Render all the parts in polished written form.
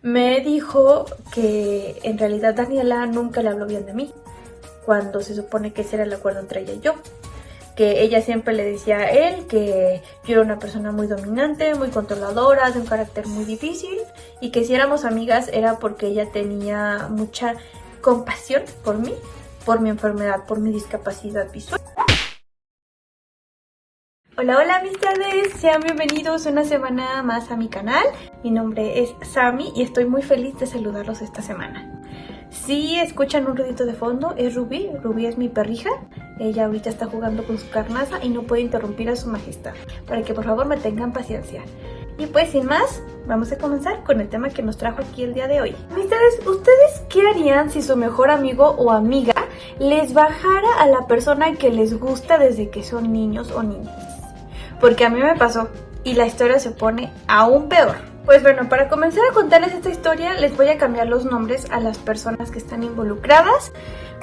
me dijo que en realidad Daniela nunca le habló bien de mí, cuando se supone que ese era el acuerdo entre ella y yo. Que ella siempre le decía a él que yo era una persona muy dominante, muy controladora, de un carácter muy difícil, y que si éramos amigas era porque ella tenía mucha compasión por mí, por mi enfermedad, por mi discapacidad visual. Hola, hola amistades, sean bienvenidos una semana más a mi canal. Mi nombre es Sammy y estoy muy feliz de saludarlos esta semana. Si escuchan un ruidito de fondo, es Ruby. Ruby es mi perrija. Ella ahorita está jugando con su carnaza y no puede interrumpir a su majestad, para que por favor me tengan paciencia. Y pues sin más, vamos a comenzar con el tema que nos trajo aquí el día de hoy. Amistades, ¿ustedes qué harían si su mejor amigo o amiga les bajara a la persona que les gusta desde que son niños o niñas? Porque a mí me pasó y la historia se pone aún peor. Pues bueno, para comenzar a contarles esta historia les voy a cambiar los nombres a las personas que están involucradas.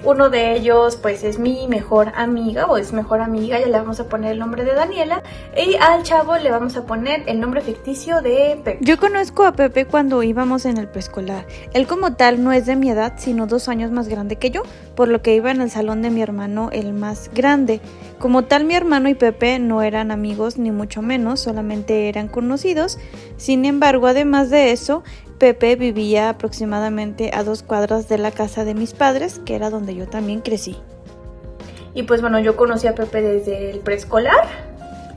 Uno de ellos pues es mi mejor amiga o es mejor amiga, ya le vamos a poner el nombre de Daniela. Y al chavo le vamos a poner el nombre ficticio de Pepe. Yo conozco a Pepe cuando íbamos en el preescolar. Él como tal no es de mi edad, sino 2 años más grande que yo, por lo que iba en el salón de mi hermano, el más grande. Como tal, mi hermano y Pepe no eran amigos ni mucho menos, solamente eran conocidos. Sin embargo, además de eso, Pepe vivía aproximadamente a 2 cuadras de la casa de mis padres, que era donde yo también crecí. Y pues bueno, yo conocí a Pepe desde el preescolar,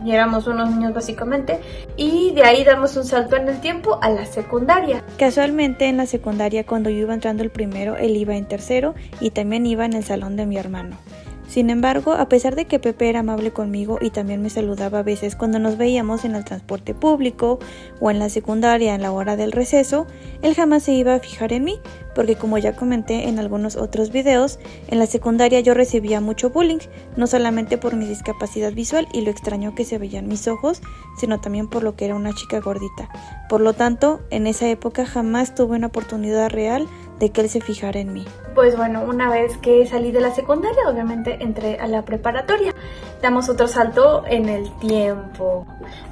y éramos unos niños básicamente, y de ahí damos un salto en el tiempo a la secundaria. Casualmente en la secundaria, cuando yo iba entrando el primero, él iba en tercero y también iba en el salón de mi hermano. Sin embargo, a pesar de que Pepe era amable conmigo y también me saludaba a veces cuando nos veíamos en el transporte público o en la secundaria en la hora del receso, él jamás se iba a fijar en mí, porque como ya comenté en algunos otros videos, en la secundaria yo recibía mucho bullying, no solamente por mi discapacidad visual y lo extraño que se veían mis ojos, sino también por lo que era una chica gordita. Por lo tanto, en esa época jamás tuve una oportunidad real de que él se fijara en mí. Pues bueno, una vez que salí de la secundaria, obviamente entré a la preparatoria. Damos otro salto en el tiempo.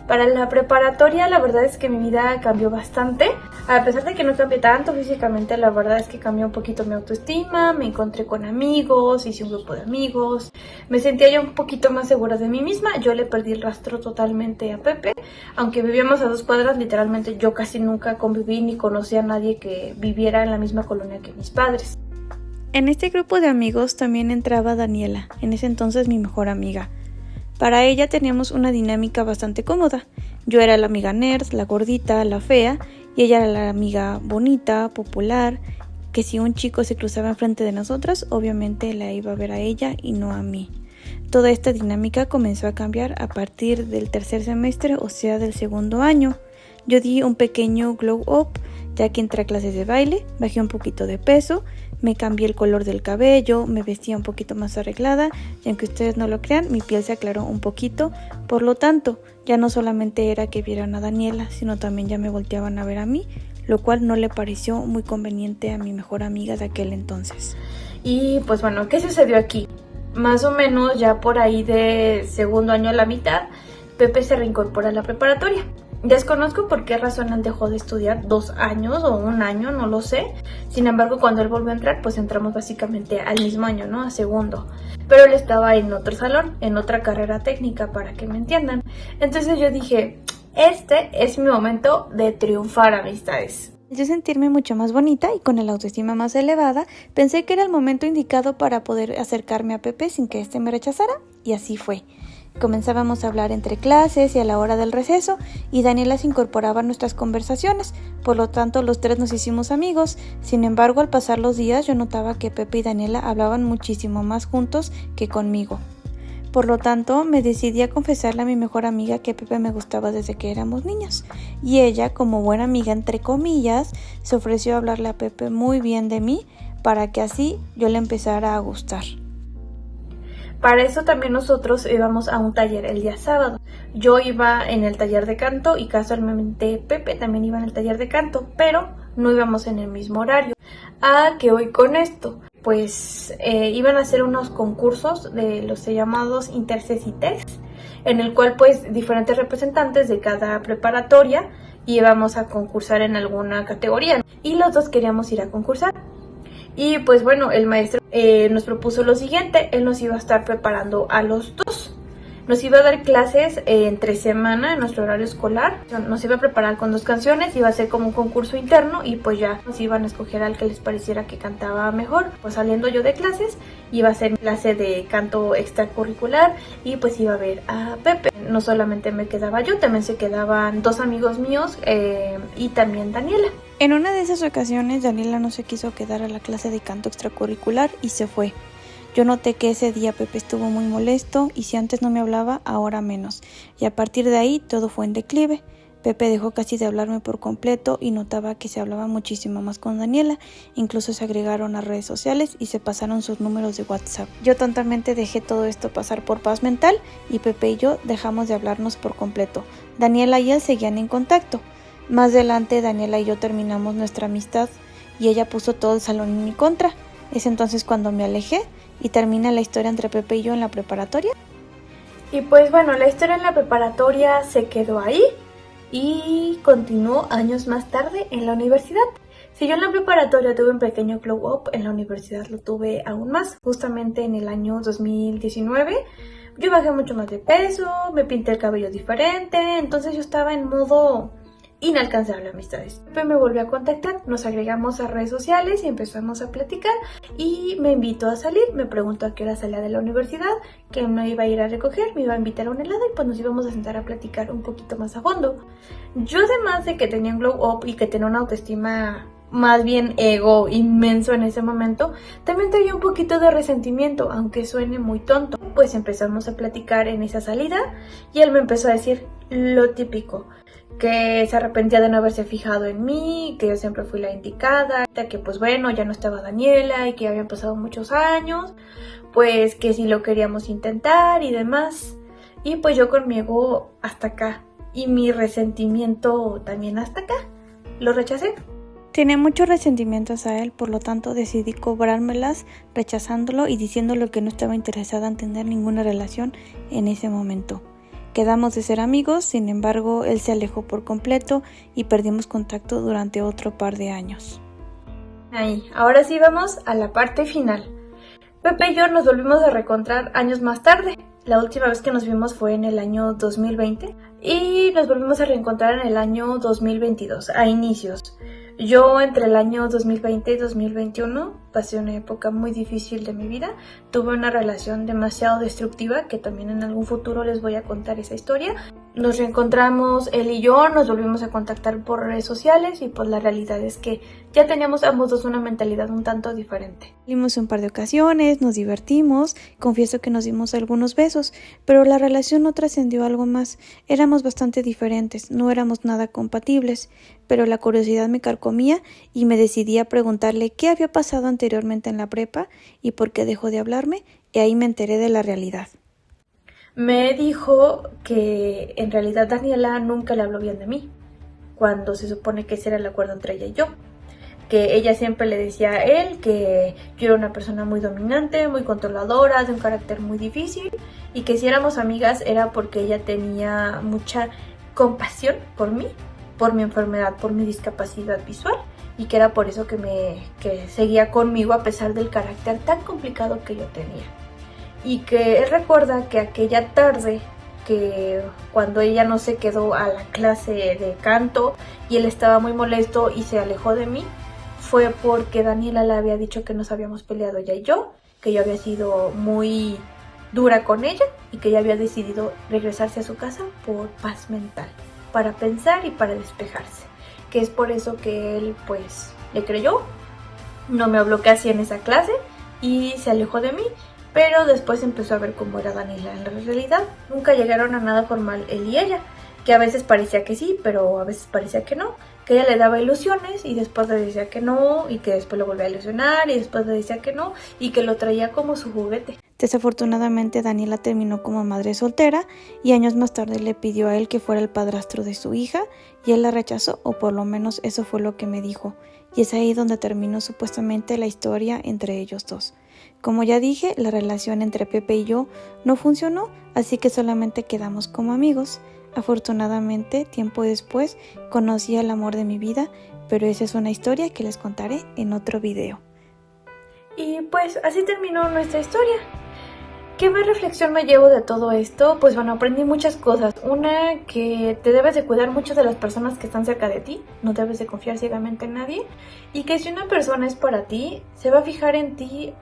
Para la preparatoria, la verdad es que mi vida cambió bastante. A pesar de que no cambié tanto físicamente, la verdad es que cambió un poquito mi autoestima. Me encontré con amigos, hice un grupo de amigos. Me sentía yo un poquito más segura de mí misma. Yo le perdí el rastro totalmente a Pepe. Aunque vivíamos a 2 cuadras, literalmente yo casi nunca conviví ni conocí a nadie que viviera en la misma colonia que mis padres. En este grupo de amigos también entraba Daniela, en ese entonces mi mejor amiga. Para ella teníamos una dinámica bastante cómoda. Yo era la amiga nerd, la gordita, la fea, y ella era la amiga bonita, popular, que si un chico se cruzaba enfrente de nosotras, obviamente la iba a ver a ella y no a mí. Toda esta dinámica comenzó a cambiar a partir del tercer semestre, o sea del segundo año. Yo di un pequeño glow up, ya que entré a clases de baile, bajé un poquito de peso, me cambié el color del cabello, me vestía un poquito más arreglada y aunque ustedes no lo crean, mi piel se aclaró un poquito. Por lo tanto, ya no solamente era que vieran a Daniela, sino también ya me volteaban a ver a mí, lo cual no le pareció muy conveniente a mi mejor amiga de aquel entonces. Y pues bueno, ¿qué sucedió aquí? Más o menos ya por ahí de segundo año a la mitad, Pepe se reincorpora a la preparatoria. Desconozco por qué razón él dejó de estudiar 2 años o 1 año, no lo sé. Sin embargo, cuando él volvió a entrar, pues entramos básicamente al mismo año, ¿no? A segundo. Pero él estaba en otro salón, en otra carrera técnica, para que me entiendan. Entonces yo dije, este es mi momento de triunfar, amistades. Yo sentirme mucho más bonita y con la autoestima más elevada, pensé que era el momento indicado para poder acercarme a Pepe sin que éste me rechazara, y así fue. Comenzábamos a hablar entre clases y a la hora del receso, y Daniela se incorporaba a nuestras conversaciones, por lo tanto los 3 nos hicimos amigos. Sin embargo, al pasar los días yo notaba que Pepe y Daniela hablaban muchísimo más juntos que conmigo. Por lo tanto, me decidí a confesarle a mi mejor amiga que Pepe me gustaba desde que éramos niños, y ella, como buena amiga entre comillas, se ofreció a hablarle a Pepe muy bien de mí para que así yo le empezara a gustar. Para eso también nosotros íbamos a un taller el día sábado. Yo iba en el taller de canto y casualmente Pepe también iba en el taller de canto, pero no íbamos en el mismo horario. ¿A qué voy con esto? Pues iban a hacer unos concursos de los llamados Intercecites, en el cual pues diferentes representantes de cada preparatoria y íbamos a concursar en alguna categoría y los dos queríamos ir a concursar. Y pues bueno, el maestro nos propuso lo siguiente: él nos iba a estar preparando a los dos. Nos iba a dar clases entre semana en nuestro horario escolar. Nos iba a preparar con 2 canciones, iba a ser como un concurso interno y pues ya nos iban a escoger al que les pareciera que cantaba mejor. Pues saliendo yo de clases, iba a ser clase de canto extracurricular y pues iba a ver a Pepe. No solamente me quedaba yo, también se quedaban 2 amigos míos y también Daniela. En una de esas ocasiones, Daniela no se quiso quedar a la clase de canto extracurricular y se fue. Yo noté que ese día Pepe estuvo muy molesto y si antes no me hablaba, ahora menos. Y a partir de ahí todo fue en declive. Pepe dejó casi de hablarme por completo y notaba que se hablaba muchísimo más con Daniela. Incluso se agregaron a redes sociales y se pasaron sus números de WhatsApp. Yo tontamente dejé todo esto pasar por paz mental y Pepe y yo dejamos de hablarnos por completo. Daniela y él seguían en contacto. Más adelante Daniela y yo terminamos nuestra amistad y ella puso todo el salón en mi contra. Es entonces cuando me alejé y termina la historia entre Pepe y yo en la preparatoria. Y pues bueno, la historia en la preparatoria se quedó ahí y continuó años más tarde en la universidad. Si yo en la preparatoria tuve un pequeño glow up, en la universidad lo tuve aún más. Justamente en el año 2019 yo bajé mucho más de peso, me pinté el cabello diferente, entonces yo estaba en modo inalcanzable amistades. Pepe me volvió a contactar, nos agregamos a redes sociales y empezamos a platicar y me invitó a salir, me preguntó a qué hora salía de la universidad, que me iba a ir a recoger, me iba a invitar a un helado y pues nos íbamos a sentar a platicar un poquito más a fondo. Yo, además de que tenía un glow up y que tenía una autoestima, más bien ego inmenso en ese momento, también tenía un poquito de resentimiento, aunque suene muy tonto. Pues empezamos a platicar en esa salida y él me empezó a decir lo típico, que se arrepentía de no haberse fijado en mí, que yo siempre fui la indicada, que pues bueno, ya no estaba Daniela y que ya habían pasado muchos años, pues que si lo queríamos intentar y demás. Y pues yo con mi ego hasta acá y mi resentimiento también hasta acá, lo rechacé. Tenía muchos resentimientos a él, por lo tanto decidí cobrármelas rechazándolo y diciéndole que no estaba interesada en tener ninguna relación en ese momento. Quedamos de ser amigos, sin embargo, él se alejó por completo y perdimos contacto durante otro par de años. Ahí, ahora sí vamos a la parte final. Pepe y yo nos volvimos a reencontrar años más tarde. La última vez que nos vimos fue en el año 2020 y nos volvimos a reencontrar en el año 2022, a inicios. Yo entre el año 2020 y 2021 pasé una época muy difícil de mi vida. Tuve una relación demasiado destructiva, que también en algún futuro les voy a contar esa historia. Nos reencontramos él y yo, nos volvimos a contactar por redes sociales y pues la realidad es que ya teníamos ambos dos una mentalidad un tanto diferente. Salimos un par de ocasiones, nos divertimos, confieso que nos dimos algunos besos, pero la relación no trascendió algo más. Éramos bastante diferentes, no éramos nada compatibles, pero la curiosidad me carcomía y me decidí a preguntarle qué había pasado anteriormente en la prepa y por qué dejó de hablarme, y ahí me enteré de la realidad. Me dijo que en realidad Daniela nunca le habló bien de mí, cuando se supone que ese era el acuerdo entre ella y yo. Que ella siempre le decía a él que yo era una persona muy dominante, muy controladora, de un carácter muy difícil, y que si éramos amigas era porque ella tenía mucha compasión por mí, por mi enfermedad, por mi discapacidad visual, y que era por eso que seguía conmigo a pesar del carácter tan complicado que yo tenía. Y que él recuerda que aquella tarde, que cuando ella no se quedó a la clase de canto y él estaba muy molesto y se alejó de mí, fue porque Daniela le había dicho que nos habíamos peleado ella y yo, que yo había sido muy dura con ella y que ella había decidido regresarse a su casa por paz mental, para pensar y para despejarse. Que es por eso que él pues le creyó, no me habló casi en esa clase y se alejó de mí. Pero después empezó a ver cómo era Daniela en la realidad. Nunca llegaron a nada formal él y ella, que a veces parecía que sí, pero a veces parecía que no. Que ella le daba ilusiones y después le decía que no, y que después lo volvía a ilusionar y después le decía que no, y que lo traía como su juguete. Desafortunadamente Daniela terminó como madre soltera y años más tarde le pidió a él que fuera el padrastro de su hija y él la rechazó, o por lo menos eso fue lo que me dijo. Y es ahí donde terminó supuestamente la historia entre ellos dos. Como ya dije, la relación entre Pepe y yo no funcionó, así que solamente quedamos como amigos. Afortunadamente, tiempo después, conocí al amor de mi vida, pero esa es una historia que les contaré en otro video. Y pues así terminó nuestra historia. ¿Qué más reflexión me llevo de todo esto? Pues bueno, aprendí muchas cosas. Una, que te debes de cuidar mucho de las personas que están cerca de ti. No debes de confiar ciegamente en nadie. Y que si una persona es para ti, se va a fijar en ti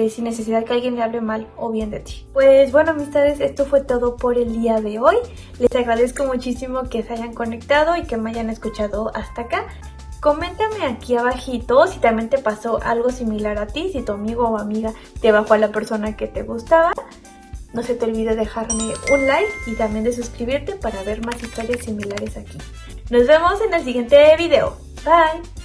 sin necesidad que alguien le hable mal o bien de ti. Pues bueno, amistades, esto fue todo por el día de hoy. Les agradezco muchísimo que se hayan conectado y que me hayan escuchado hasta acá. Coméntame aquí abajito si también te pasó algo similar a ti, si tu amigo o amiga te bajó a la persona que te gustaba. No se te olvide dejarme un like y también de suscribirte para ver más historias similares aquí. Nos vemos en el siguiente video. Bye.